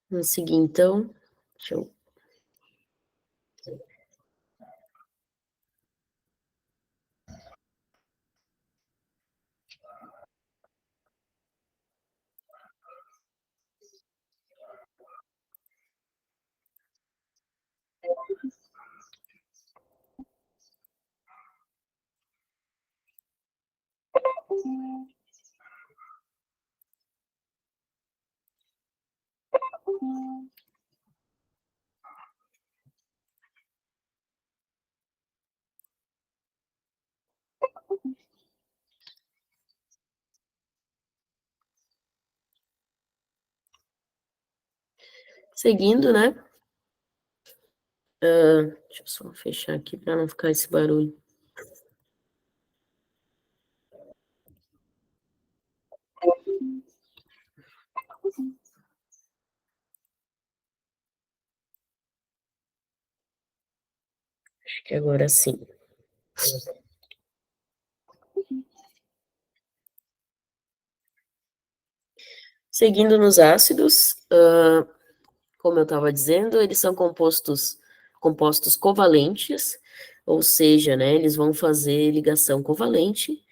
Vamos seguir, então. Deixa eu... Seguindo, né? Deixa eu só fechar aqui para não ficar esse barulho. Acho que agora sim. Seguindo nos ácidos, como eu estava dizendo, eles são compostos covalentes, ou seja, né, eles vão fazer ligação covalente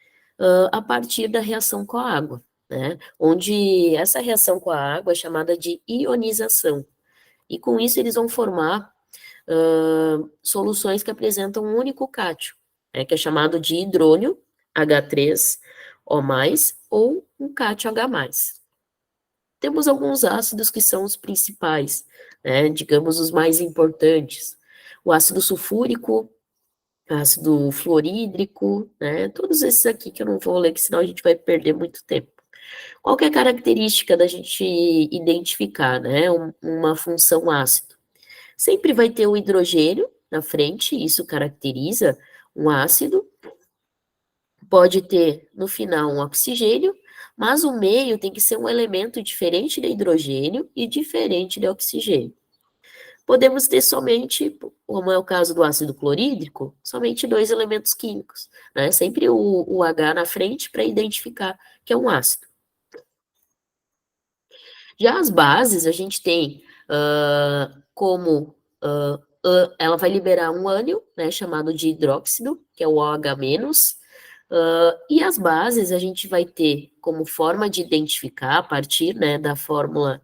a partir da reação com a água, né, onde essa reação com a água é chamada de ionização. E com isso eles vão formar soluções que apresentam um único cátion, né, que é chamado de hidrônio H3O+, ou um cátion H+. Temos alguns ácidos que são os principais, né, digamos os mais importantes. O ácido sulfúrico, ácido fluorídrico, né, todos esses aqui que eu não vou ler, que senão a gente vai perder muito tempo. Qual que é a característica da gente identificar, né, uma função ácido? Sempre vai ter o hidrogênio na frente, isso caracteriza um ácido. Pode ter no final um oxigênio, mas o meio tem que ser um elemento diferente de hidrogênio e diferente de oxigênio. Podemos ter somente, como é o caso do ácido clorídrico, somente dois elementos químicos, né? Sempre o H na frente para identificar que é um ácido. Já as bases, a gente tem como ela vai liberar um ânion, né, chamado de hidróxido, que é o OH-, e as bases a gente vai ter como forma de identificar, a partir, né, da fórmula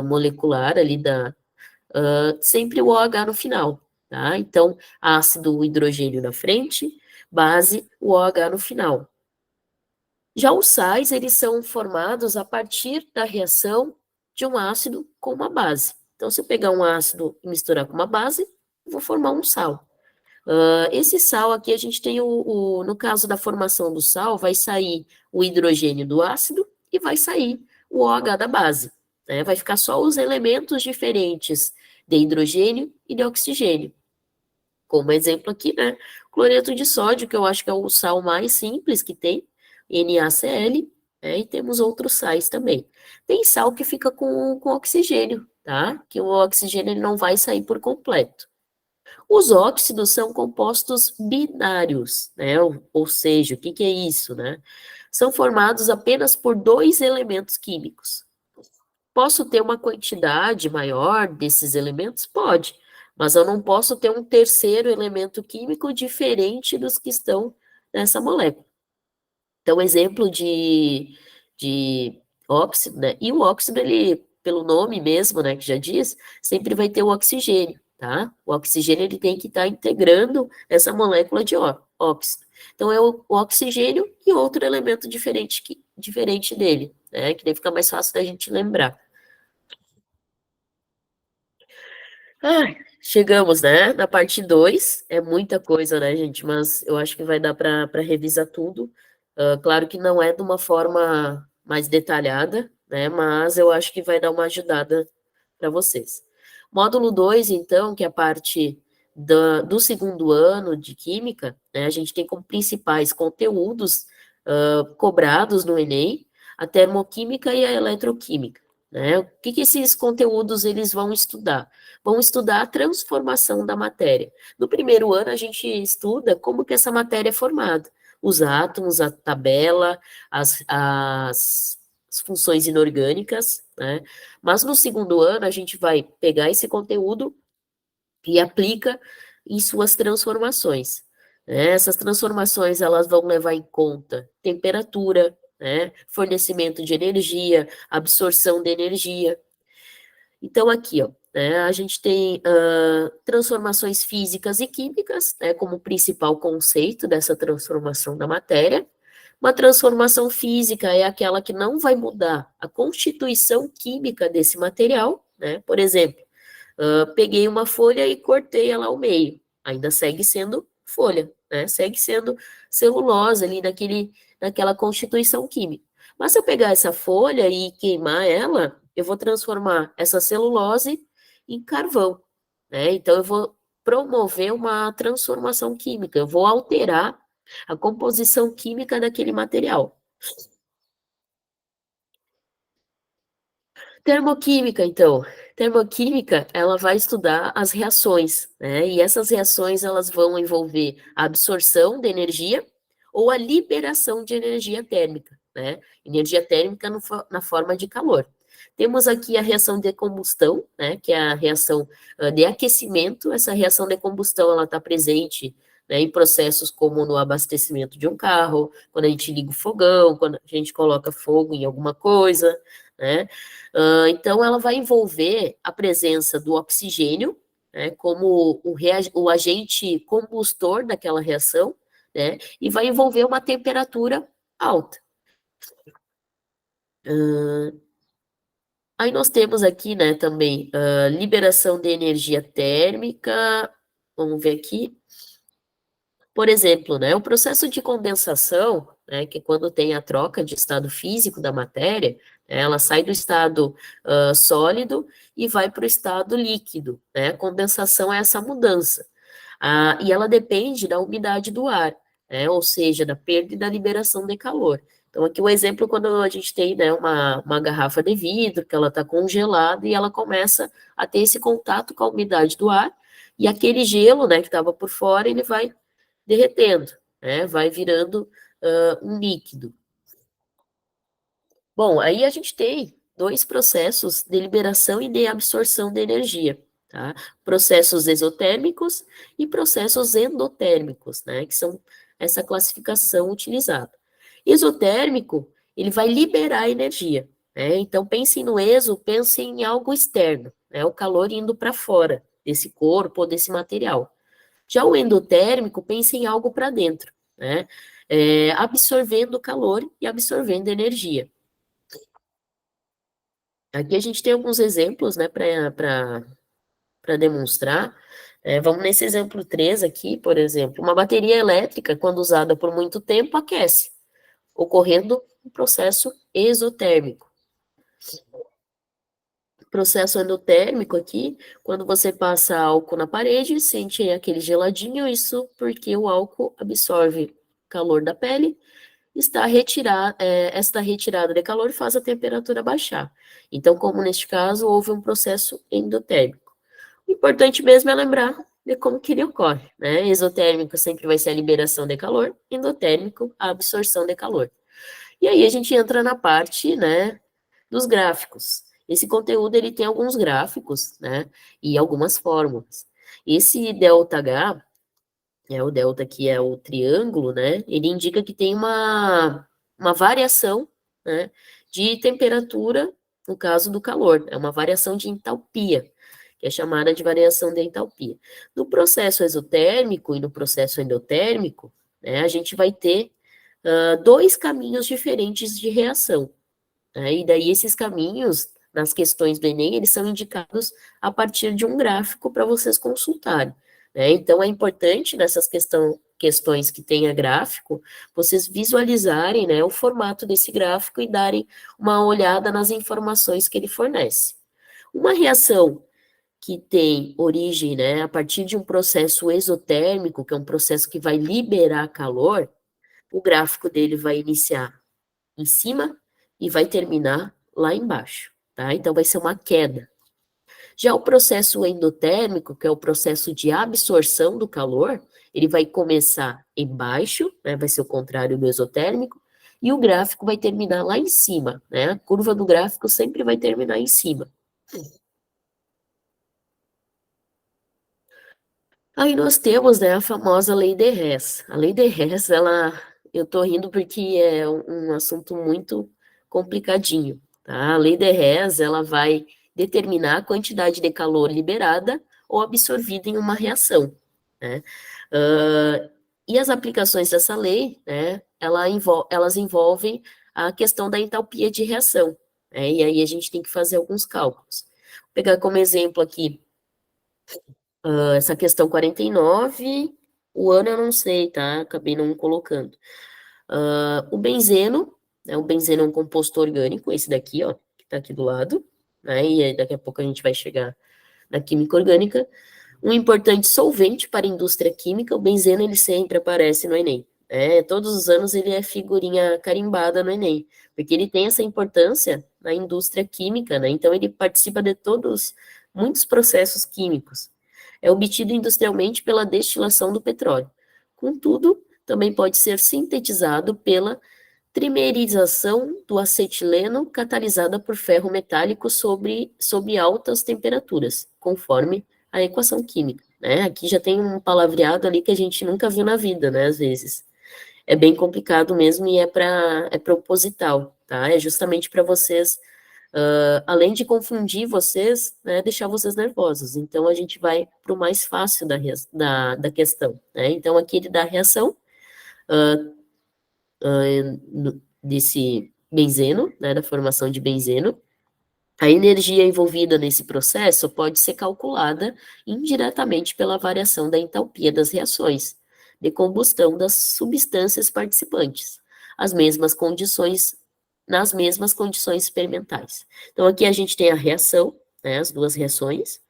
molecular ali sempre o OH no final, tá? Então, ácido, o hidrogênio na frente, base, o OH no final. Já os sais, eles são formados a partir da reação de um ácido com uma base. Então, se eu pegar um ácido e misturar com uma base, eu vou formar um sal. Esse sal aqui, a gente tem no caso da formação do sal, vai sair o hidrogênio do ácido e vai sair o OH da base, né? Vai ficar só os elementos diferentes de hidrogênio e de oxigênio. Como exemplo aqui, né? Cloreto de sódio, que eu acho que é o sal mais simples que tem, NaCl, né? E temos outros sais também. Tem sal que fica com oxigênio, tá? Que o oxigênio ele não vai sair por completo. Os óxidos são compostos binários, né? Ou seja, o que que é isso, né? São formados apenas por dois elementos químicos. Posso ter uma quantidade maior desses elementos? Pode, mas eu não posso ter um terceiro elemento químico diferente dos que estão nessa molécula. Então, exemplo de óxido, né? E o óxido, ele, pelo nome mesmo, né, que já diz, sempre vai ter o oxigênio, tá? O oxigênio, ele tem que estar integrando essa molécula de óxido. Então, é o oxigênio e outro elemento diferente dele, né? Que daí fica mais fácil da gente lembrar. Ah, chegamos, né? Na parte 2 é muita coisa, né, gente? Mas eu acho que vai dar para revisar tudo. Claro que não é de uma forma mais detalhada, né? Mas eu acho que vai dar uma ajudada para vocês. Módulo 2, então, que é a parte do segundo ano de Química, né? A gente tem como principais conteúdos cobrados no Enem, a termoquímica e a eletroquímica, né? O que que esses conteúdos eles vão estudar? Vão estudar a transformação da matéria. No primeiro ano, a gente estuda como que essa matéria é formada. Os átomos, a tabela, as as funções inorgânicas, né? Mas no segundo ano a gente vai pegar esse conteúdo e aplica em suas transformações, né? Essas transformações elas vão levar em conta temperatura, né? Fornecimento de energia, absorção de energia. Então aqui, ó, né, a gente tem transformações físicas e químicas, né, como principal conceito dessa transformação da matéria. Uma transformação física é aquela que não vai mudar a constituição química desse material, né? Por exemplo, peguei uma folha e cortei ela ao meio. Ainda segue sendo folha, né? Segue sendo celulose ali naquela constituição química. Mas se eu pegar essa folha e queimar ela, eu vou transformar essa celulose em carvão, né? Então eu vou promover uma transformação química, eu vou alterar a composição química daquele material. Termoquímica, então. Termoquímica, ela vai estudar as reações, né? E essas reações, elas vão envolver a absorção de energia ou a liberação de energia térmica, né? Energia térmica na forma de calor. Temos aqui a reação de combustão, né? Que é a reação de aquecimento. Essa reação de combustão, ela está presente, né, em processos como no abastecimento de um carro, quando a gente liga o fogão, quando a gente coloca fogo em alguma coisa, né? Então, ela vai envolver a presença do oxigênio, né, como o agente combustor daquela reação, né, e vai envolver uma temperatura alta. Aí nós temos aqui, né, também liberação de energia térmica. Vamos ver aqui. Por exemplo, né, o processo de condensação, né, que é quando tem a troca de estado físico da matéria, né, ela sai do estado sólido e vai para o estado líquido, né? A condensação é essa mudança. E ela depende da umidade do ar, né, ou seja, da perda e da liberação de calor. Então, aqui o exemplo quando a gente tem, né, uma garrafa de vidro, que ela está congelada e ela começa a ter esse contato com a umidade do ar, e aquele gelo, né, que estava por fora, ele vai derretendo, né? Vai virando um líquido. Bom, aí a gente tem dois processos de liberação e de absorção de energia, tá? Processos exotérmicos e processos endotérmicos, né? Que são essa classificação utilizada. Exotérmico, ele vai liberar energia, né? Então, pense no exo, pense em algo externo, né? O calor indo para fora desse corpo ou desse material. Já o endotérmico, pensa em algo para dentro, né? Absorvendo calor e absorvendo energia. Aqui a gente tem alguns exemplos, né, para demonstrar. Vamos nesse exemplo 3 aqui, por exemplo. Uma bateria elétrica, quando usada por muito tempo, aquece, ocorrendo um processo exotérmico. Processo endotérmico aqui, quando você passa álcool na parede, sente aquele geladinho, isso porque o álcool absorve calor da pele, esta retirada de calor faz a temperatura baixar. Então, como neste caso, houve um processo endotérmico. O importante mesmo é lembrar de como que ele ocorre, né? Exotérmico sempre vai ser a liberação de calor, endotérmico, a absorção de calor. E aí a gente entra na parte, né, dos gráficos. Esse conteúdo ele tem alguns gráficos, né, e algumas fórmulas. Esse ΔH, o delta que é o triângulo, né, ele indica que tem uma variação, né, de temperatura, no caso do calor, é uma variação de entalpia, que é chamada de variação de entalpia. No processo exotérmico e no processo endotérmico, né, a gente vai ter dois caminhos diferentes de reação, né, e daí esses caminhos, nas questões do Enem, eles são indicados a partir de um gráfico para vocês consultarem, né? Então, é importante nessas questões que tenha gráfico, vocês visualizarem, né, o formato desse gráfico e darem uma olhada nas informações que ele fornece. Uma reação que tem origem, né, a partir de um processo exotérmico, que é um processo que vai liberar calor, o gráfico dele vai iniciar em cima e vai terminar lá embaixo, tá? Então vai ser uma queda. Já o processo endotérmico, que é o processo de absorção do calor, ele vai começar embaixo, né? Vai ser o contrário do exotérmico, e o gráfico vai terminar lá em cima, né? A curva do gráfico sempre vai terminar em cima. Aí nós temos, né, a famosa lei de Hess. A lei de Hess, eu tô rindo porque é um assunto muito complicadinho, tá? A lei de Hess, ela vai determinar a quantidade de calor liberada ou absorvida em uma reação, né? Ah, e as aplicações dessa lei, né, elas envolvem a questão da entalpia de reação, né? E aí a gente tem que fazer alguns cálculos. Vou pegar como exemplo aqui essa questão 49, o ano eu não sei, tá? Acabei não colocando. O benzeno, né? O benzeno é um composto orgânico, esse daqui, ó, que tá aqui do lado, né? E aí daqui a pouco a gente vai chegar na química orgânica. Um importante solvente para a indústria química, o benzeno ele sempre aparece no Enem. Todos os anos ele é figurinha carimbada no Enem, porque ele tem essa importância na indústria química, né? Então ele participa de muitos processos químicos. É obtido industrialmente pela destilação do petróleo. Contudo, também pode ser sintetizado pela trimerização do acetileno catalisada por ferro metálico sob altas temperaturas, conforme a equação química, né? Aqui já tem um palavreado ali que a gente nunca viu na vida, né? Às vezes. É bem complicado mesmo e é proposital, tá? É justamente para vocês, além de confundir vocês, né, deixar vocês nervosos. Então, a gente vai para o mais fácil da questão, né? Então, aqui ele dá a reação, desse benzeno, né, da formação de benzeno. A energia envolvida nesse processo pode ser calculada indiretamente pela variação da entalpia das reações de combustão das substâncias participantes, as mesmas condições, nas mesmas condições experimentais. Então, aqui a gente tem a reação, né, as duas reações,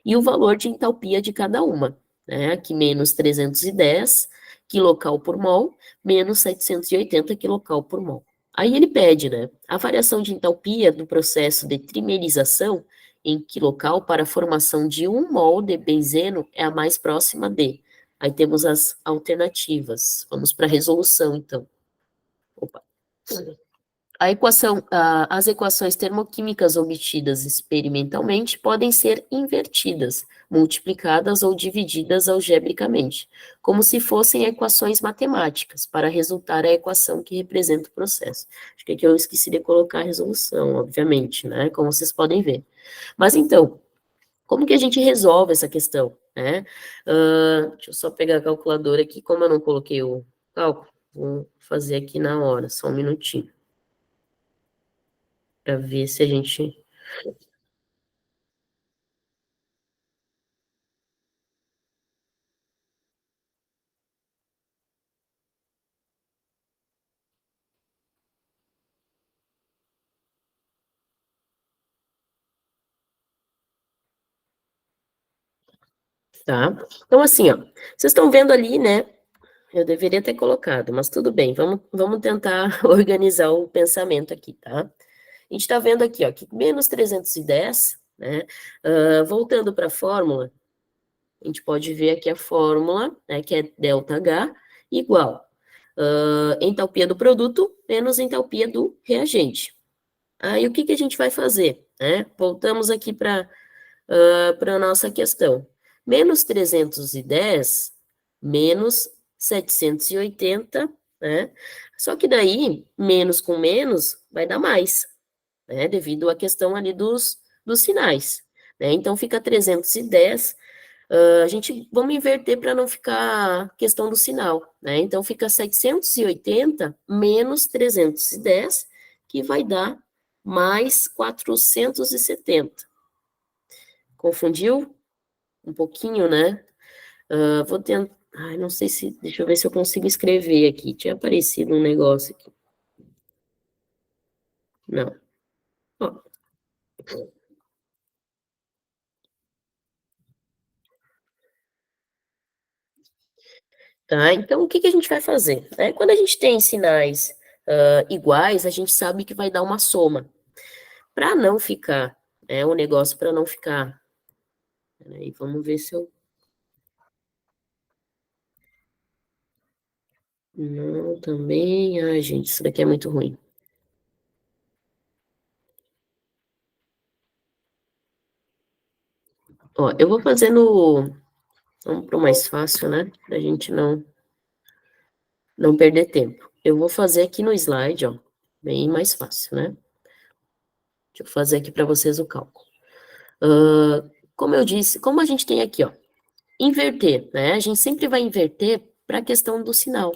e o valor de entalpia de cada uma, né? Aqui menos 310 kcal por mol, menos 780 kcal por mol. Aí ele pede, né, a variação de entalpia do processo de trimerização em quilocal para a formação de 1 mol de benzeno é a mais próxima de. Aí temos as alternativas. Vamos para a resolução, então. Opa. As equações termoquímicas obtidas experimentalmente podem ser invertidas, multiplicadas ou divididas algebricamente, como se fossem equações matemáticas, para resultar a equação que representa o processo. Acho que aqui eu esqueci de colocar a resolução, obviamente, né? Como vocês podem ver. Mas então, como que a gente resolve essa questão, né? Deixa eu só pegar a calculadora aqui, como eu não coloquei o cálculo, vou fazer aqui na hora, só um minutinho para ver se a gente. Tá? Então, assim, ó, vocês estão vendo ali, né? Eu deveria ter colocado, mas tudo bem, vamos tentar organizar o pensamento aqui, tá? A gente está vendo aqui, ó, que menos 310, né? Voltando para a fórmula, a gente pode ver aqui a fórmula, né, que é ΔH igual entalpia do produto menos entalpia do reagente. Aí o que que a gente vai fazer, né? Voltamos aqui para a nossa questão. Menos 310, menos 780, né? Só que daí, menos com menos, vai dar mais, né? Devido à questão ali dos sinais, né? Então, fica 310, vamos inverter para não ficar questão do sinal, né? Então, fica 780 menos 310, que vai dar mais 470. Confundiu? Um pouquinho, né? Vou tentar. Ai, não sei se. Deixa eu ver se eu consigo escrever aqui. Tinha aparecido um negócio aqui. Não. Ó, tá? Então, o que que a gente vai fazer? Né? Quando a gente tem sinais iguais, a gente sabe que vai dar uma soma. Para não ficar, o negócio para não ficar. Peraí, vamos ver se eu. Não, também. Ai, gente, isso daqui é muito ruim. Ó, eu vou fazer no. Vamos para o mais fácil, né? Pra gente não perder tempo. Eu vou fazer aqui no slide, ó. Bem mais fácil, né? Deixa eu fazer aqui para vocês o cálculo. Como eu disse, como a gente tem aqui, ó, inverter, né? A gente sempre vai inverter para a questão do sinal,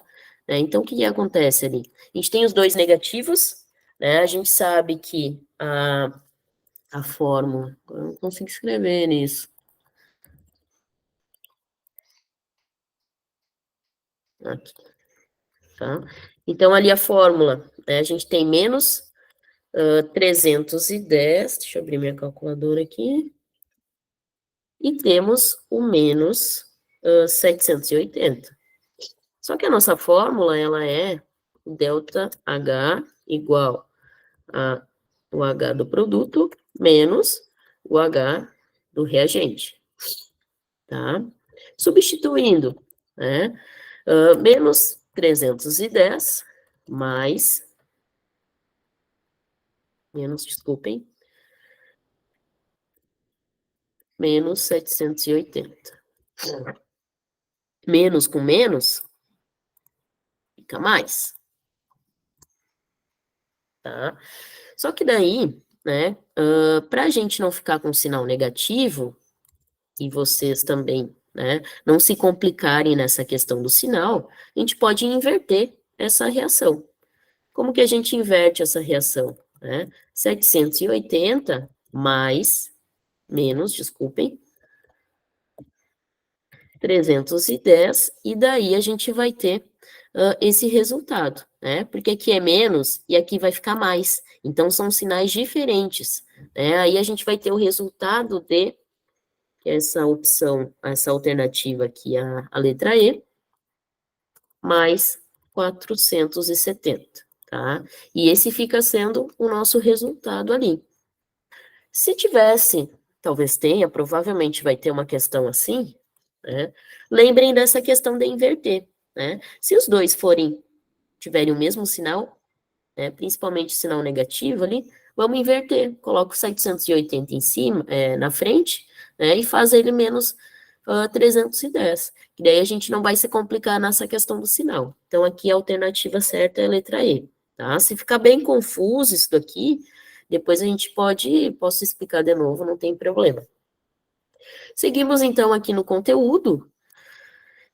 né? Então, o que acontece ali? A gente tem os dois negativos, né? A gente sabe que a fórmula, eu não consigo escrever nisso, aqui, tá? Então, ali a fórmula, né? A gente tem menos 310, deixa eu abrir minha calculadora aqui, e temos o menos 780. Só que a nossa fórmula, ela é delta H igual a o H do produto menos o H do reagente, tá? Substituindo, né? Menos 310 mais, menos, desculpem, menos 780. Menos com menos, fica mais, tá? Só que daí, né, para a gente não ficar com sinal negativo, e vocês também, né, não se complicarem nessa questão do sinal, a gente pode inverter essa reação. Como que a gente inverte essa reação, né? 780 mais, menos, desculpem, 310, e daí a gente vai ter esse resultado, né? Porque aqui é menos e aqui vai ficar mais. Então, são sinais diferentes, né? Aí a gente vai ter o resultado de essa opção, essa alternativa aqui, a letra E, mais 470, tá? E esse fica sendo o nosso resultado ali. Se tivesse, talvez tenha, provavelmente vai ter uma questão assim, né? Lembrem dessa questão de inverter, né? Se os dois tiverem o mesmo sinal, né, principalmente sinal negativo ali, vamos inverter. Coloca o 780 em cima, na frente, né, e faz ele menos 310. Que daí a gente não vai se complicar nessa questão do sinal. Então, aqui a alternativa certa é a letra E, tá? Se ficar bem confuso isso daqui, depois a gente posso explicar de novo, não tem problema. Seguimos então aqui no conteúdo.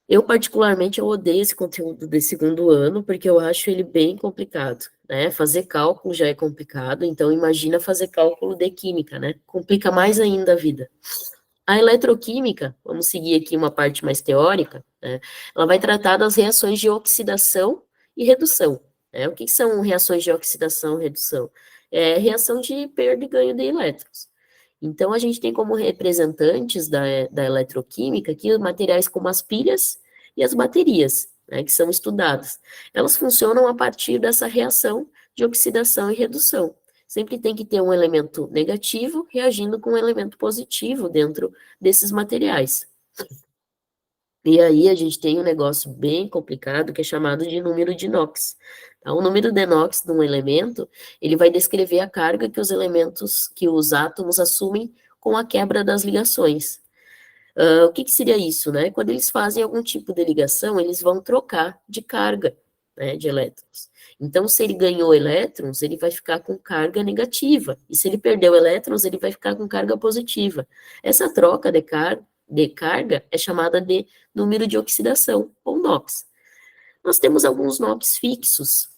Eu, particularmente, eu odeio esse conteúdo de segundo ano, porque eu acho ele bem complicado, né? Fazer cálculo já é complicado, então imagina fazer cálculo de química, né? Complica mais ainda a vida. A eletroquímica, vamos seguir aqui uma parte mais teórica, né? Ela vai tratar das reações de oxidação e redução, né? O que são reações de oxidação e redução? É reação de perda e ganho de elétrons. Então, a gente tem como representantes da eletroquímica aqui materiais como as pilhas e as baterias, né, que são estudadas. Elas funcionam a partir dessa reação de oxidação e redução. Sempre tem que ter um elemento negativo reagindo com um elemento positivo dentro desses materiais. E aí a gente tem um negócio bem complicado que é chamado de número de Knox. Então, o número de Knox de um elemento, ele vai descrever a carga que os elementos, que os átomos assumem com a quebra das ligações. O que seria isso, né? Quando eles fazem algum tipo de ligação, eles vão trocar de carga, né, de elétrons. Então, se ele ganhou elétrons, ele vai ficar com carga negativa. E se ele perdeu elétrons, ele vai ficar com carga positiva. Essa troca de carga é chamada de número de oxidação, ou NOx. Nós temos alguns NOx fixos,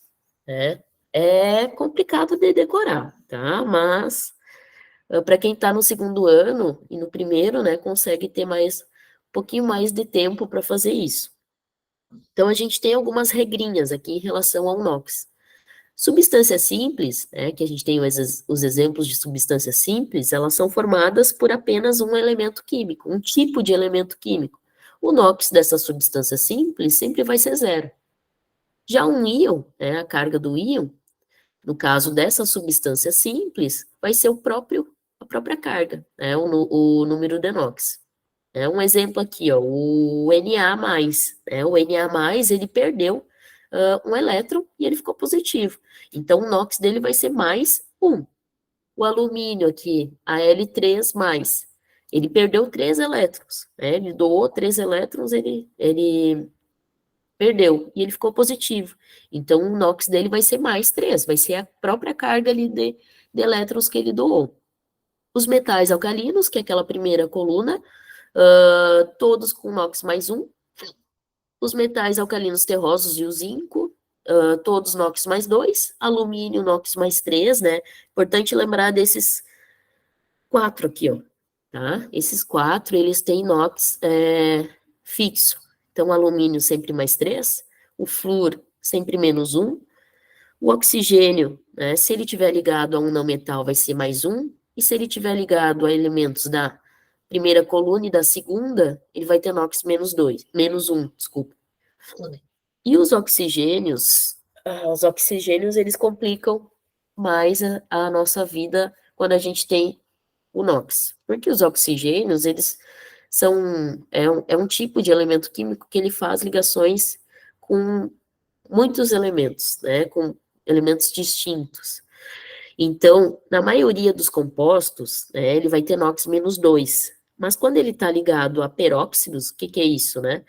né? É complicado de decorar, tá? Mas para quem está no segundo ano e no primeiro, né, consegue ter um pouquinho mais de tempo para fazer isso. Então, a gente tem algumas regrinhas aqui em relação ao NOx. Substâncias simples, né, que a gente tem os exemplos de substâncias simples, elas são formadas por apenas um elemento químico, um tipo de elemento químico. O NOx dessa substância simples sempre vai ser zero. Já um íon, né, a carga do íon, no caso dessa substância simples, vai ser a própria carga, né, o número de NOx. Um exemplo aqui, ó, o Na+, né, o Na+, ele perdeu um elétron e ele ficou positivo. Então, o NOx dele vai ser mais 1. O alumínio aqui, Al3+, ele perdeu 3 elétrons, né? Ele doou 3 elétrons, ele perdeu, e ele ficou positivo. Então, o NOx dele vai ser mais 3, vai ser a própria carga ali de elétrons que ele doou. Os metais alcalinos, que é aquela primeira coluna, todos com NOx mais 1. Os metais alcalinos terrosos e o zinco, todos NOx mais 2. Alumínio, NOx mais 3, né? Importante lembrar desses 4 aqui, ó. Tá? Esses 4, eles têm NOx fixo. Então, o alumínio sempre mais 3, o flúor sempre menos 1, o oxigênio, né, se ele tiver ligado a um não metal, vai ser mais 1, e se ele tiver ligado a elementos da primeira coluna e da segunda, ele vai ter NOx menos 2, menos 1, desculpa. E os oxigênios, eles complicam mais a nossa vida quando a gente tem o NOx. Porque os oxigênios, eles é um tipo de elemento químico que ele faz ligações com muitos elementos, né, com elementos distintos. Então, na maioria dos compostos, né, ele vai ter NOx menos 2. Mas quando ele está ligado a peróxidos, o que é isso, né?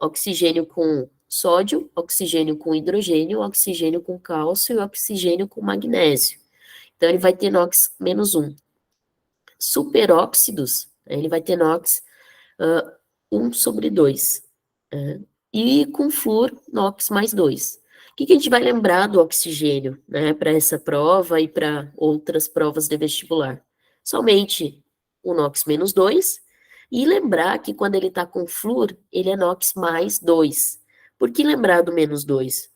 Oxigênio com sódio, oxigênio com hidrogênio, oxigênio com cálcio e oxigênio com magnésio. Então, ele vai ter NOx menos 1. Superóxidos, ele vai ter NOx 1/2. E com flúor, NOx mais 2. O que a gente vai lembrar do oxigênio, né, para essa prova e para outras provas de vestibular? Somente o NOx menos 2, e lembrar que quando ele está com flúor, ele é NOx mais 2. Por que lembrar do menos 2?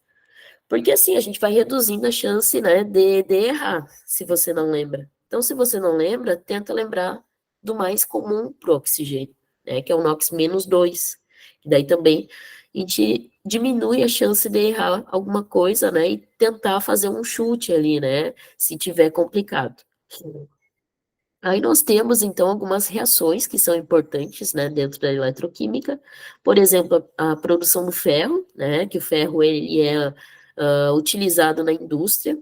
Porque assim a gente vai reduzindo a chance, né, de errar, se você não lembra. Então, se você não lembra, tenta lembrar do mais comum para o oxigênio, né, que é o NOx menos 2. E daí também a gente diminui a chance de errar alguma coisa, né, e tentar fazer um chute ali, né, se tiver complicado. Aí nós temos, então, algumas reações que são importantes, né, dentro da eletroquímica. Por exemplo, a produção do ferro, né, que o ferro, ele é utilizado na indústria.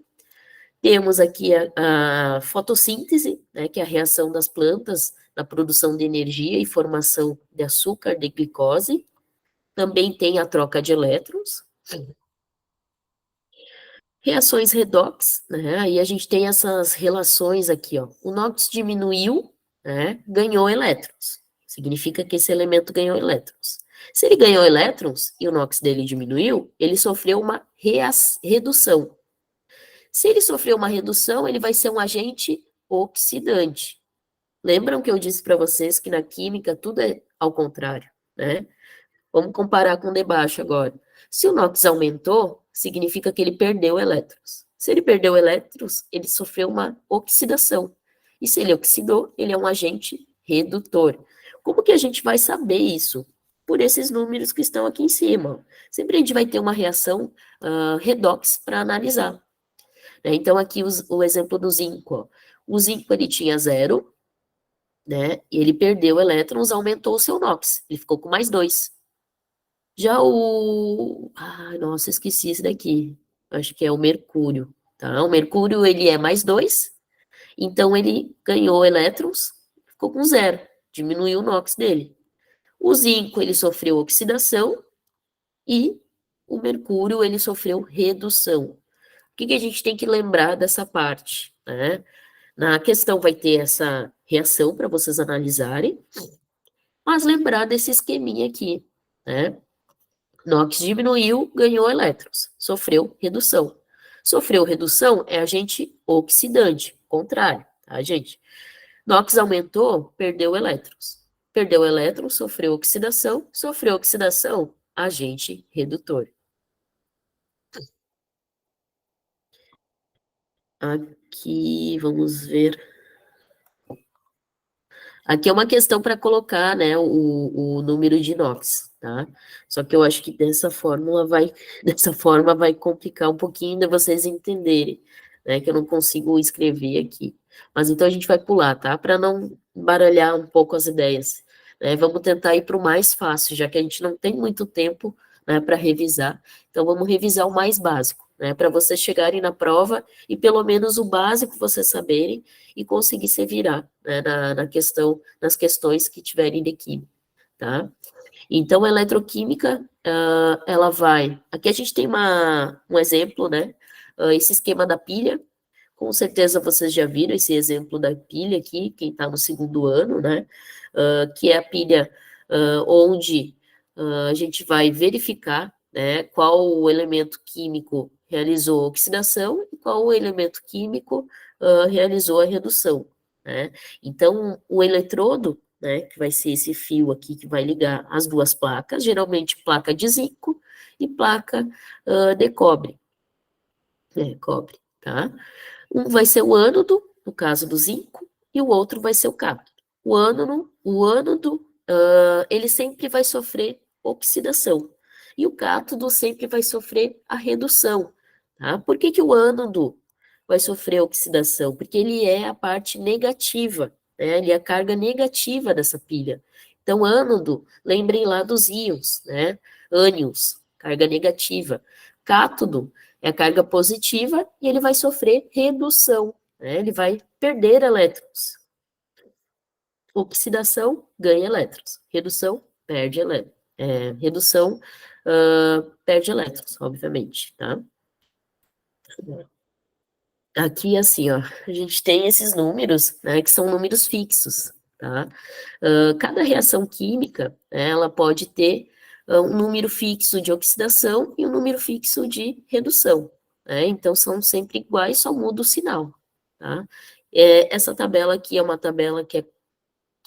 Temos aqui a fotossíntese, né, que é a reação das plantas na produção de energia e formação de açúcar, de glicose. Também tem a troca de elétrons. Reações redox, né? Aí a gente tem essas relações aqui, ó. O NOx diminuiu, né? Ganhou elétrons. Significa que esse elemento ganhou elétrons. Se ele ganhou elétrons e o NOx dele diminuiu, ele sofreu uma redução. Se ele sofreu uma redução, ele vai ser um agente oxidante. Lembram que eu disse para vocês que na química tudo é ao contrário, né? Vamos comparar com o de baixo agora. Se o NOx aumentou, significa que ele perdeu elétrons. Se ele perdeu elétrons, ele sofreu uma oxidação. E se ele oxidou, ele é um agente redutor. Como que a gente vai saber isso? Por esses números que estão aqui em cima. Sempre a gente vai ter uma reação redox para analisar. Né? Então, aqui o exemplo do zinco. Ó. O zinco ele tinha 0, né? E ele perdeu elétrons, aumentou o seu NOx. Ele ficou com mais 2. Já nossa, esqueci esse daqui. Acho que é o mercúrio, tá? O mercúrio, ele é mais 2, então ele ganhou elétrons, ficou com 0, diminuiu o NOx dele. O zinco, ele sofreu oxidação e o mercúrio, ele sofreu redução. O que a gente tem que lembrar dessa parte, né? Na questão vai ter essa reação para vocês analisarem, mas lembrar desse esqueminha aqui, né? NOx diminuiu, ganhou elétrons, sofreu redução. Sofreu redução é agente oxidante, contrário, tá, gente? NOx aumentou, perdeu elétrons. Perdeu elétrons, sofreu oxidação, agente redutor. Aqui, vamos ver. Aqui é uma questão para colocar, né, o número de NOx, tá? Só que eu acho que dessa forma vai complicar um pouquinho de vocês entenderem, né, que eu não consigo escrever aqui. Mas então a gente vai pular, tá? Para não baralhar um pouco as ideias, né? Vamos tentar ir para o mais fácil, já que a gente não tem muito tempo né, para revisar. Então, vamos revisar o mais básico, né, para vocês chegarem na prova e pelo menos o básico vocês saberem e conseguir se virar, né, nas questões que tiverem de química, tá? Então, a eletroquímica, ela vai... Aqui a gente tem um exemplo, né? Esse esquema da pilha, com certeza vocês já viram esse exemplo da pilha aqui, quem está no segundo ano, né? Que é a pilha onde a gente vai verificar, né, qual o elemento químico realizou a oxidação e qual o elemento químico realizou a redução, né? Então, o eletrodo, né, que vai ser esse fio aqui que vai ligar as duas placas, geralmente placa de zinco e placa de cobre, cobre, tá? Um vai ser o ânodo, no caso do zinco, e o outro vai ser o cátodo. O ânodo, ele sempre vai sofrer oxidação, e o cátodo sempre vai sofrer a redução, tá? Por que que o ânodo vai sofrer oxidação? Porque ele é a parte negativa, né? Ele é a carga negativa dessa pilha. Então, ânodo, lembrem lá dos íons, né? Ânions, carga negativa. Cátodo é a carga positiva e ele vai sofrer redução, né? Ele vai perder elétrons. Oxidação, ganha elétrons. Redução, perde elétrons. Redução, perde elétrons, obviamente, tá? Aqui, assim, ó, a gente tem esses números, né, que são números fixos, tá? Cada reação química, né, ela pode ter um número fixo de oxidação e um número fixo de redução, né? Então, são sempre iguais, só muda o sinal, tá? Essa tabela aqui é uma tabela que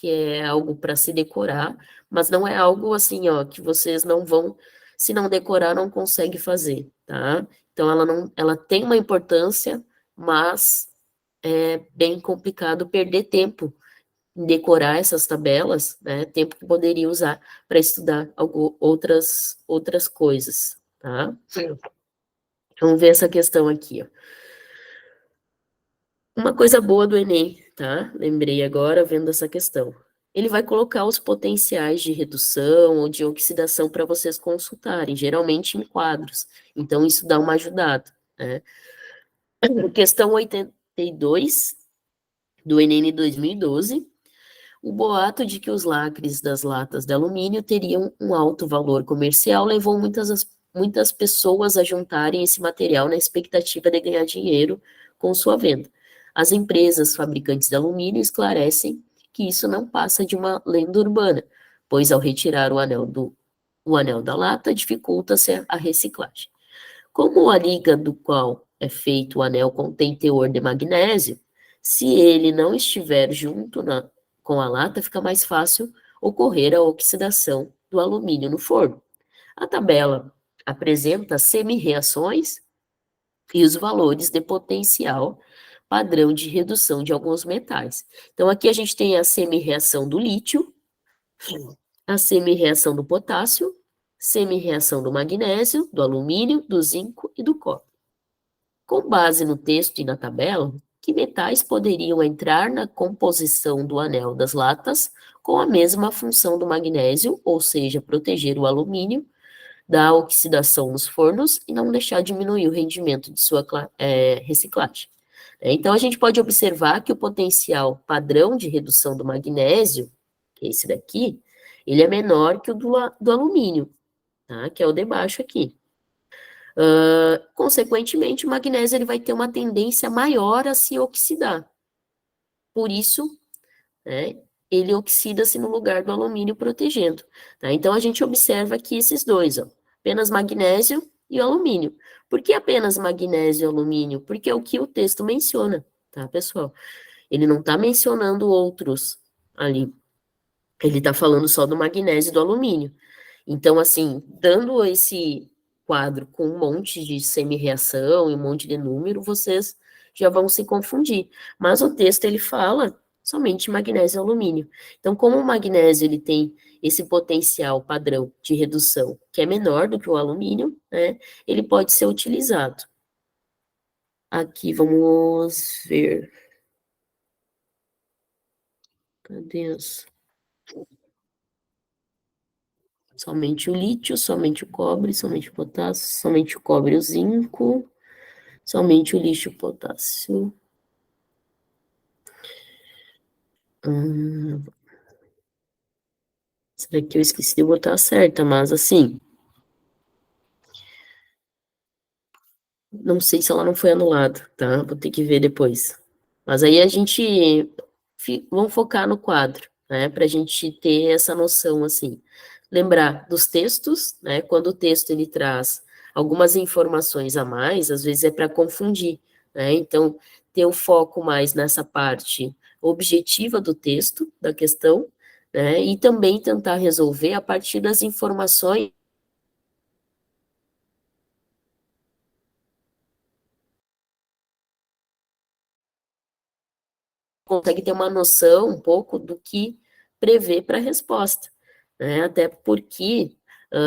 é algo para se decorar, mas não é algo assim, ó, que vocês não vão, se não decorar, não consegue fazer, tá? Então, ela tem uma importância, mas é bem complicado perder tempo em decorar essas tabelas, né? Tempo que poderia usar para estudar outras coisas, tá? Vamos ver essa questão aqui, ó. Uma coisa boa do Enem, tá? Lembrei agora vendo essa questão. Ele vai colocar os potenciais de redução ou de oxidação para vocês consultarem, geralmente em quadros. Então, isso dá uma ajudada, né? Questão 82 do Enem 2012. O boato de que os lacres das latas de alumínio teriam um alto valor comercial levou muitas pessoas a juntarem esse material na expectativa de ganhar dinheiro com sua venda. As empresas fabricantes de alumínio esclarecem que isso não passa de uma lenda urbana, pois ao retirar o anel da lata, dificulta-se a reciclagem. Como a liga do qual é feito o anel contém teor de magnésio, se ele não estiver junto com a lata, fica mais fácil ocorrer a oxidação do alumínio no forno. A tabela apresenta semi-reações e os valores de potencial padrão de redução de alguns metais. Então, aqui a gente tem a semi-reação do lítio, a semi-reação do potássio, semi-reação do magnésio, do alumínio, do zinco e do cobre. Com base no texto e na tabela, que metais poderiam entrar na composição do anel das latas com a mesma função do magnésio, ou seja, proteger o alumínio da oxidação nos fornos e não deixar diminuir o rendimento de sua reciclagem. Então, a gente pode observar que o potencial padrão de redução do magnésio, que é esse daqui, ele é menor que o do alumínio, tá? Que é o de baixo aqui. Consequentemente, o magnésio ele vai ter uma tendência maior a se oxidar. Por isso, né, ele oxida-se no lugar do alumínio protegendo. Tá? Então, a gente observa aqui esses dois, ó, apenas magnésio e o alumínio. Por que apenas magnésio e alumínio? Porque é o que o texto menciona, tá, pessoal? Ele não está mencionando outros ali. Ele está falando só do magnésio e do alumínio. Então, assim, dando esse quadro com um monte de semi-reação e um monte de número, vocês já vão se confundir. Mas o texto, ele fala somente magnésio e alumínio. Então, como o magnésio, ele tem esse potencial padrão de redução, que é menor do que o alumínio, né, ele pode ser utilizado. Aqui, vamos ver. Cadê as... somente o lítio, somente o cobre, somente o potássio, somente o cobre e o zinco, somente o lixo e o potássio. Será que eu esqueci de botar a certa? Mas assim, não sei se ela não foi anulada, tá? Vou ter que ver depois. Mas aí a gente vamos focar no quadro, né? Para a gente ter essa noção, assim. Lembrar dos textos, né? Quando o texto ele traz algumas informações a mais, às vezes é para confundir, né? Então, ter o foco mais nessa parte objetiva do texto, da questão, né? E também tentar resolver a partir das informações consegue ter uma noção um pouco do que prever para a resposta, né? Até porque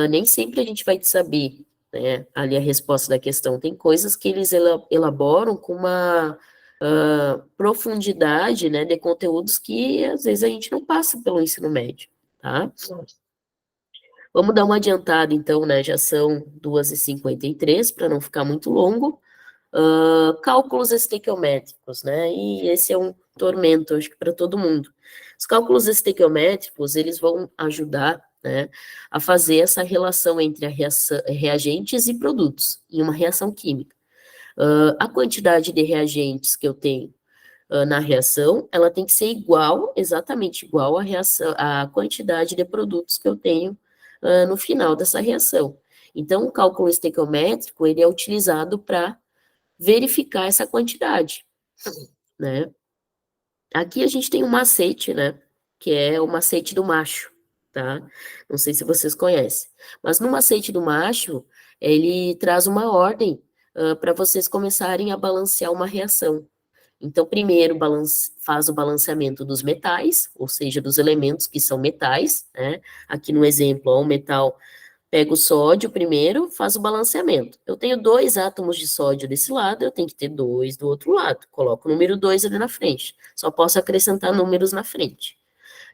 nem sempre a gente vai saber, né, ali a resposta da questão. Tem coisas que eles elaboram com uma profundidade, né, de conteúdos que às vezes a gente não passa pelo ensino médio, tá? Vamos dar uma adiantada, então, né? Já são 2h53, para não ficar muito longo. Cálculos estequiométricos, né? E esse é um tormento, acho que para todo mundo. Os cálculos estequiométricos, eles vão ajudar, né, a fazer essa relação entre reagentes e produtos em uma reação química. A quantidade de reagentes que eu tenho na reação, ela tem que ser igual, exatamente igual à quantidade de produtos que eu tenho no final dessa reação. Então, o cálculo estequiométrico, ele é utilizado para verificar essa quantidade, né? Aqui a gente tem um macete, né? Que é o macete do macho, tá? Não sei se vocês conhecem. Mas no macete do macho, ele traz uma ordem para vocês começarem a balancear uma reação. Então, primeiro faz o balanceamento dos metais, ou seja, dos elementos que são metais, né? Aqui no exemplo, ó, o metal pega o sódio primeiro, faz o balanceamento. Eu tenho 2 átomos de sódio desse lado, eu tenho que ter 2 do outro lado. Coloco o número 2 ali na frente. Só posso acrescentar números na frente.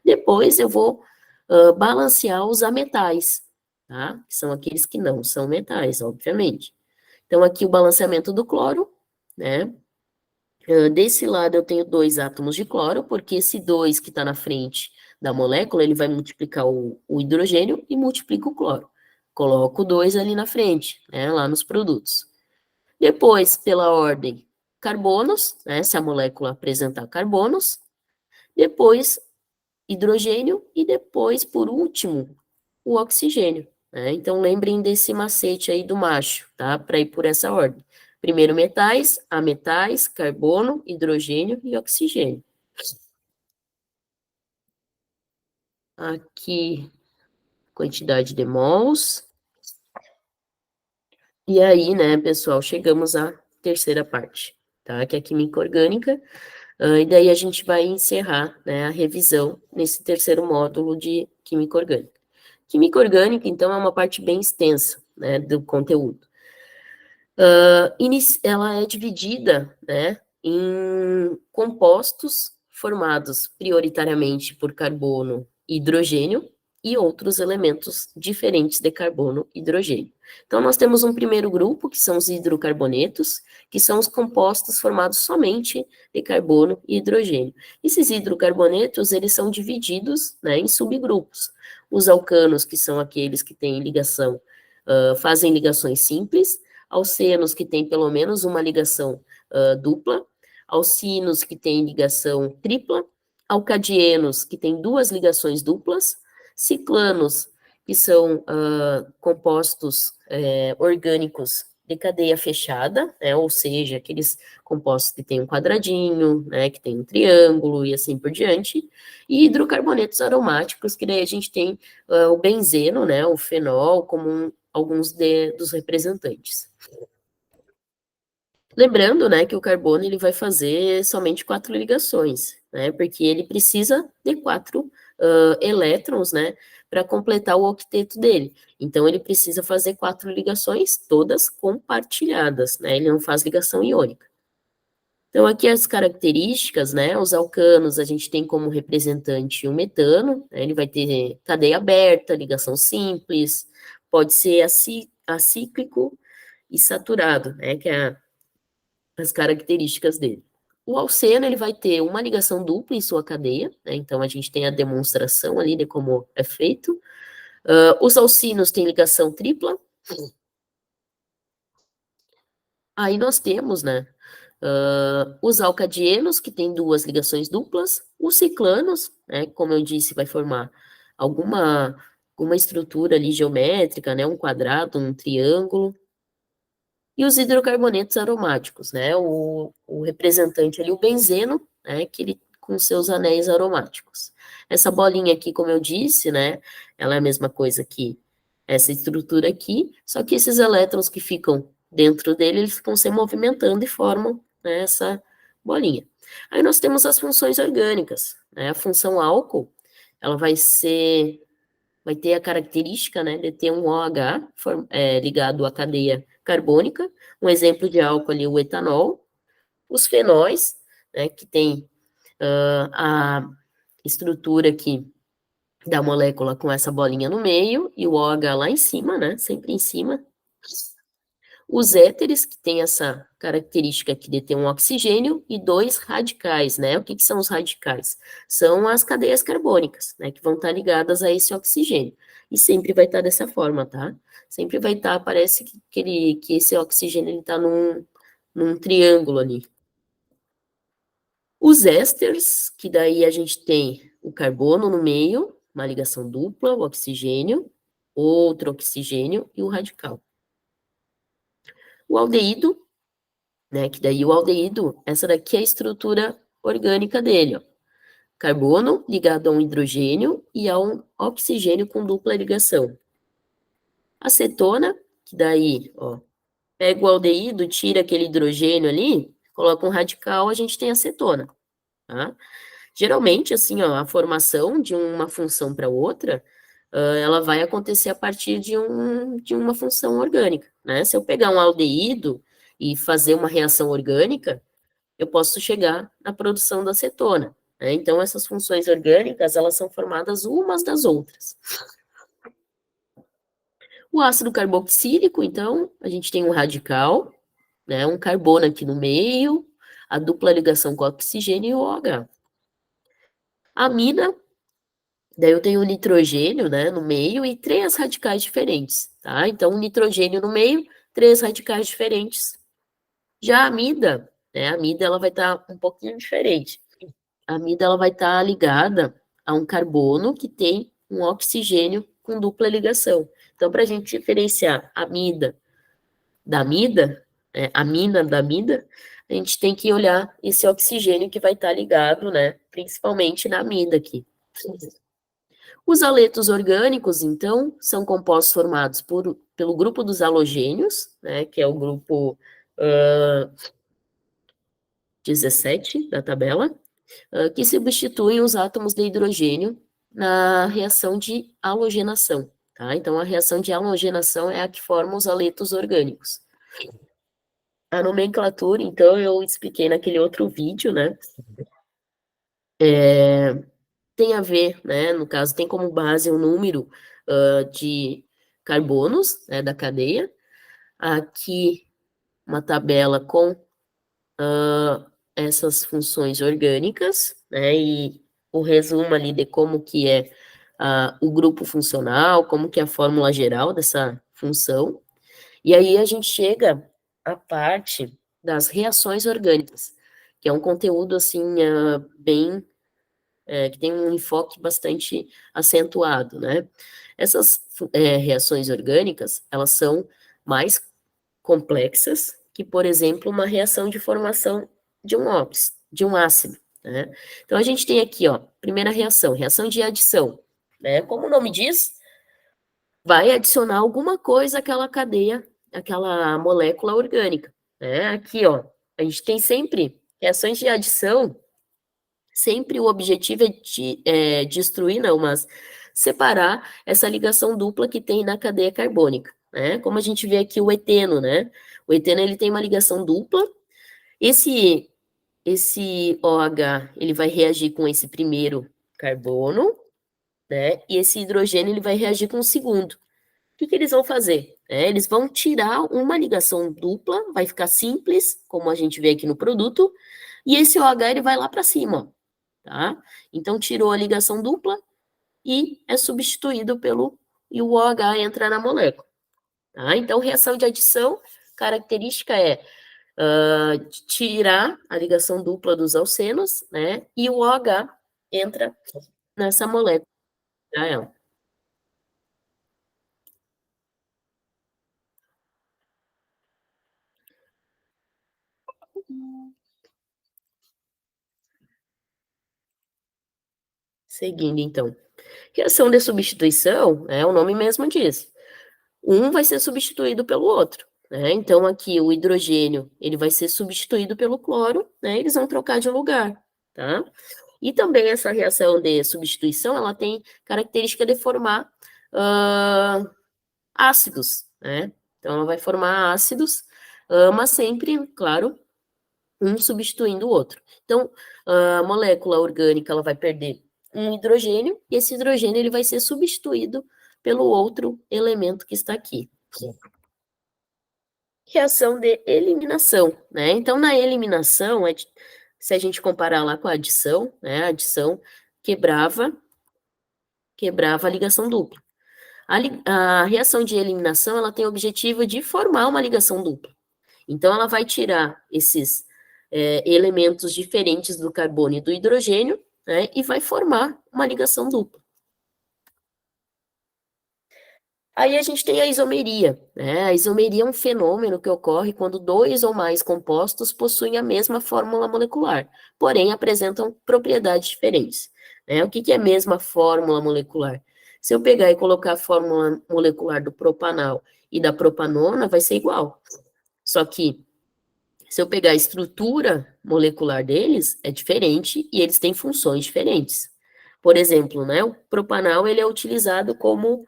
Depois eu vou balancear os ametais, tá? Que são aqueles que não são metais, obviamente. Então, aqui o balanceamento do cloro, né? Desse lado eu tenho 2 átomos de cloro, porque esse 2 que está na frente da molécula, ele vai multiplicar o hidrogênio e multiplica o cloro. Coloco 2 ali na frente, né, lá nos produtos. Depois, pela ordem, carbonos, né, se a molécula apresentar carbonos. Depois, hidrogênio e depois, por último, o oxigênio, né? Então, lembrem desse macete aí do macho, tá? Para ir por essa ordem. Primeiro metais, ametais, carbono, hidrogênio e oxigênio. Aqui, quantidade de mols. E aí, né, pessoal, chegamos à terceira parte, tá? Que é a química orgânica. E daí a gente vai encerrar, né, a revisão nesse terceiro módulo de química orgânica. Química orgânica, então, é uma parte bem extensa, né, do conteúdo. Ela é dividida, né, em compostos formados prioritariamente por carbono e hidrogênio e outros elementos diferentes de carbono e hidrogênio. Então, nós temos um primeiro grupo, que são os hidrocarbonetos, que são os compostos formados somente de carbono e hidrogênio. Esses hidrocarbonetos, eles são divididos, né, em subgrupos. Os alcanos, que são aqueles que têm ligação, fazem ligações simples, alcenos que têm pelo menos uma ligação dupla, alcinos que têm ligação tripla, alcadienos que têm 2 ligações duplas, ciclanos que são compostos orgânicos de cadeia fechada, né, ou seja, aqueles compostos que têm um quadradinho, né, que tem um triângulo e assim por diante, e hidrocarbonetos aromáticos, que daí a gente tem o benzeno, né, o fenol, como alguns dos representantes. Lembrando, né, que o carbono ele vai fazer somente 4 ligações, né, porque ele precisa de 4 elétrons, né, para completar o octeto dele. Então, ele precisa fazer 4 ligações, todas compartilhadas, né, ele não faz ligação iônica. Então, aqui as características, né? Os alcanos, a gente tem como representante o metano, né, ele vai ter cadeia aberta, ligação simples, pode ser acíclico e saturado, né? Que é as características dele. O alceno, ele vai ter uma ligação dupla em sua cadeia, né? Então, a gente tem a demonstração ali de como é feito. Os alcinos têm ligação tripla. Aí nós temos, né? Os alcadienos, que tem duas ligações duplas, os ciclanos, né, como eu disse, vai formar alguma estrutura ali geométrica, né, um quadrado, um triângulo, e os hidrocarbonetos aromáticos, né, o representante ali, o benzeno, né, que ele com seus anéis aromáticos. Essa bolinha aqui, como eu disse, né, ela é a mesma coisa que essa estrutura aqui, só que esses elétrons que ficam dentro dele, eles ficam se movimentando e formam, né, essa bolinha. Aí nós temos as funções orgânicas, né, a função álcool, ela vai ter a característica, né, de ter um OH ligado à cadeia carbônica, um exemplo de álcool ali, o etanol, os fenóis, né, que tem a estrutura aqui da molécula com essa bolinha no meio e o OH lá em cima, né, sempre em cima. Os éteres, que tem essa característica aqui de ter um oxigênio e dois radicais, né? O que são os radicais? São as cadeias carbônicas, né? Que vão estar ligadas a esse oxigênio. E sempre vai estar dessa forma, tá? Sempre vai estar, parece que esse oxigênio está num triângulo ali. Os ésteres, que daí a gente tem o carbono no meio, uma ligação dupla, o oxigênio, outro oxigênio e o radical. O aldeído, né? Que daí o aldeído, essa daqui é a estrutura orgânica dele, ó. Carbono ligado a um hidrogênio e a um oxigênio com dupla ligação. Acetona, que daí, ó, pega o aldeído, tira aquele hidrogênio ali, coloca um radical, a gente tem acetona, tá? Geralmente, assim, ó, a formação de uma função para outra, ela vai acontecer a partir de uma função orgânica, né? Se eu pegar um aldeído e fazer uma reação orgânica, eu posso chegar na produção da acetona, né? Então, essas funções orgânicas, elas são formadas umas das outras. O ácido carboxílico, então, a gente tem um radical, né? Um carbono aqui no meio, a dupla ligação com o oxigênio e o OH. A amina, daí eu tenho o nitrogênio, né, no meio e três radicais diferentes, tá? Então, o nitrogênio no meio, três radicais diferentes. Já a amida, né, a amida ela vai estar um pouquinho diferente. A amida ela vai estar ligada a um carbono que tem um oxigênio com dupla ligação. Então, para a gente diferenciar amida da amida, amina da amida, a gente tem que olhar esse oxigênio que vai estar ligado, né, principalmente na amida aqui. Os aletos orgânicos, então, são compostos formados pelo grupo dos halogênios, né, que é o grupo 17 da tabela, que substituem os átomos de hidrogênio na reação de halogenação, tá? Então, a reação de halogenação é a que forma os aletos orgânicos. A nomenclatura, então, eu expliquei naquele outro vídeo, né? Tem a ver, né? No caso, tem como base o número de carbonos, né, da cadeia. Aqui, uma tabela com essas funções orgânicas, né, e o resumo ali de como que é o grupo funcional, como que é a fórmula geral dessa função, e aí a gente chega à parte das reações orgânicas, que é um conteúdo, assim, bem, que tem um enfoque bastante acentuado, né. Essas reações orgânicas, elas são mais complexas que, por exemplo, uma reação de formação de um ácido, né? Então, a gente tem aqui, ó, primeira reação, reação de adição, né? Como o nome diz, vai adicionar alguma coisa àquela cadeia, àquela molécula orgânica, né? Aqui, ó, a gente tem sempre reações de adição, sempre o objetivo é destruir, não, mas separar essa ligação dupla que tem na cadeia carbônica, né? Como a gente vê aqui o eteno, né? O eteno, ele tem uma ligação dupla. Esse esse OH, ele vai reagir com esse primeiro carbono, né? E esse hidrogênio, ele vai reagir com o segundo. O que que eles vão fazer? Eles vão tirar uma ligação dupla, vai ficar simples, como a gente vê aqui no produto, e esse OH, ele vai lá para cima, ó, tá? Então, tirou a ligação dupla e é substituído e o OH entra na molécula, tá? Então, reação de adição, característica tirar a ligação dupla dos alcenos, né? E o OH entra nessa molécula. Ela. Seguindo, então. Reação de substituição, o nome mesmo diz. Um vai ser substituído pelo outro, né? Então, aqui, o hidrogênio, ele vai ser substituído pelo cloro, né? Eles vão trocar de lugar, tá? E também essa reação de substituição, ela tem característica de formar ácidos, né? Então, ela vai formar ácidos, mas sempre, claro, um substituindo o outro. Então, a molécula orgânica, ela vai perder um hidrogênio, e esse hidrogênio, ele vai ser substituído pelo outro elemento que está aqui. Reação de eliminação, né? Então, na eliminação, se a gente comparar lá com a adição, né? A adição quebrava a ligação dupla. A reação de eliminação, ela tem o objetivo de formar uma ligação dupla. Então, ela vai tirar esses elementos diferentes do carbono e do hidrogênio, né, e vai formar uma ligação dupla. Aí a gente tem a isomeria, né? A isomeria é um fenômeno que ocorre quando dois ou mais compostos possuem a mesma fórmula molecular, porém apresentam propriedades diferentes, né? O que é a mesma fórmula molecular? Se eu pegar e colocar a fórmula molecular do propanal e da propanona, vai ser igual. Só que se eu pegar a estrutura molecular deles, é diferente e eles têm funções diferentes. Por exemplo, né, o propanal ele é utilizado como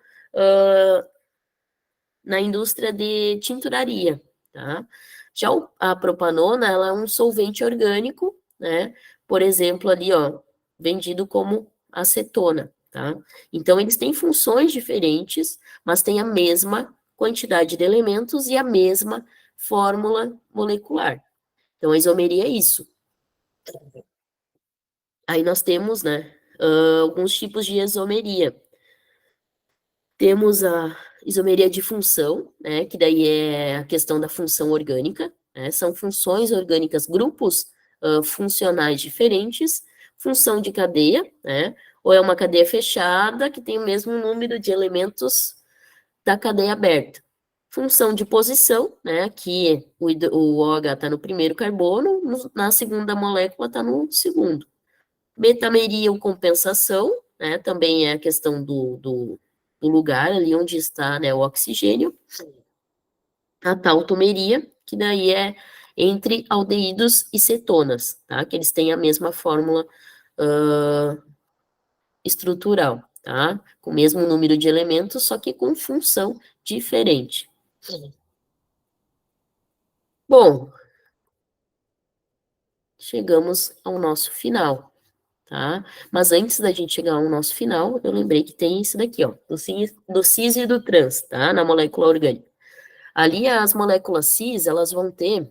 na indústria de tinturaria, tá? Já a propanona, ela é um solvente orgânico, né? Por exemplo, ali, ó, vendido como acetona, tá? Então, eles têm funções diferentes, mas têm a mesma quantidade de elementos e a mesma fórmula molecular. Então, a isomeria é isso. Aí nós temos, né, alguns tipos de isomeria. Temos a isomeria de função, né, que daí é a questão da função orgânica, né, são funções orgânicas, grupos funcionais diferentes, função de cadeia, né, ou é uma cadeia fechada que tem o mesmo número de elementos da cadeia aberta. Função de posição, né, aqui o OH está no primeiro carbono, na segunda molécula está no segundo. Metameria ou compensação, né, também é a questão do lugar ali onde está, né, o oxigênio. A tautomeria, que daí é entre aldeídos e cetonas, tá, que eles têm a mesma fórmula estrutural, tá, com o mesmo número de elementos, só que com função diferente. Bom, chegamos ao nosso final, tá? Mas antes da gente chegar ao nosso final, eu lembrei que tem isso daqui, ó, do cis e do trans, tá? Na molécula orgânica. Ali, as moléculas cis, elas vão ter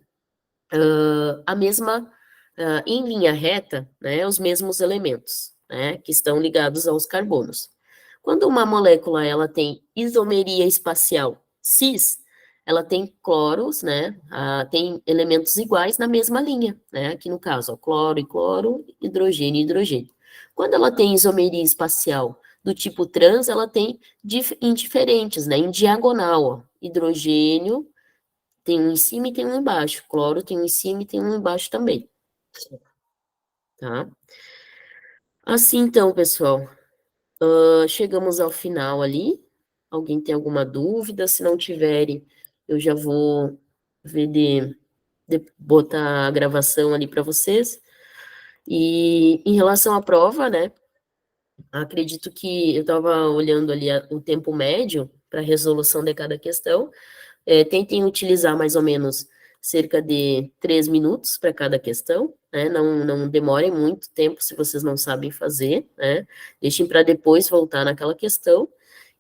a mesma, em linha reta, né, os mesmos elementos, né, que estão ligados aos carbonos. Quando uma molécula, ela tem isomeria espacial cis, ela tem cloros, né, tem elementos iguais na mesma linha, né, aqui no caso, ó, cloro e cloro, hidrogênio e hidrogênio. Quando ela tem isomeria espacial do tipo trans, ela tem indiferentes, né, em diagonal, ó, hidrogênio, tem um em cima e tem um embaixo. Cloro tem um em cima e tem um embaixo também. Tá? Assim, então, pessoal, chegamos ao final ali. Alguém tem alguma dúvida? Se não tiverem, eu já vou ver de botar a gravação ali para vocês. E em relação à prova, né? Acredito que eu estava olhando ali o tempo médio para resolução de cada questão. Tentem utilizar mais ou menos cerca de 3 minutos para cada questão, né? Não demorem muito tempo se vocês não sabem fazer, né? Deixem para depois voltar naquela questão.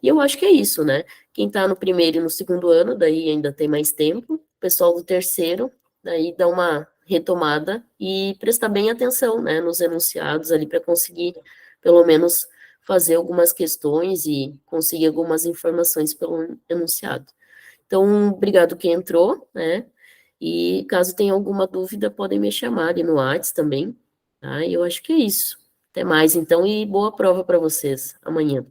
E eu acho que é isso, né? Quem está no primeiro e no segundo ano, daí ainda tem mais tempo. O pessoal do terceiro, daí dá uma retomada e prestar bem atenção, né, nos enunciados ali para conseguir, pelo menos, fazer algumas questões e conseguir algumas informações pelo enunciado. Então, obrigado quem entrou, né? E caso tenha alguma dúvida, podem me chamar ali no WhatsApp também, tá? E eu acho que é isso. Até mais, então, e boa prova para vocês amanhã.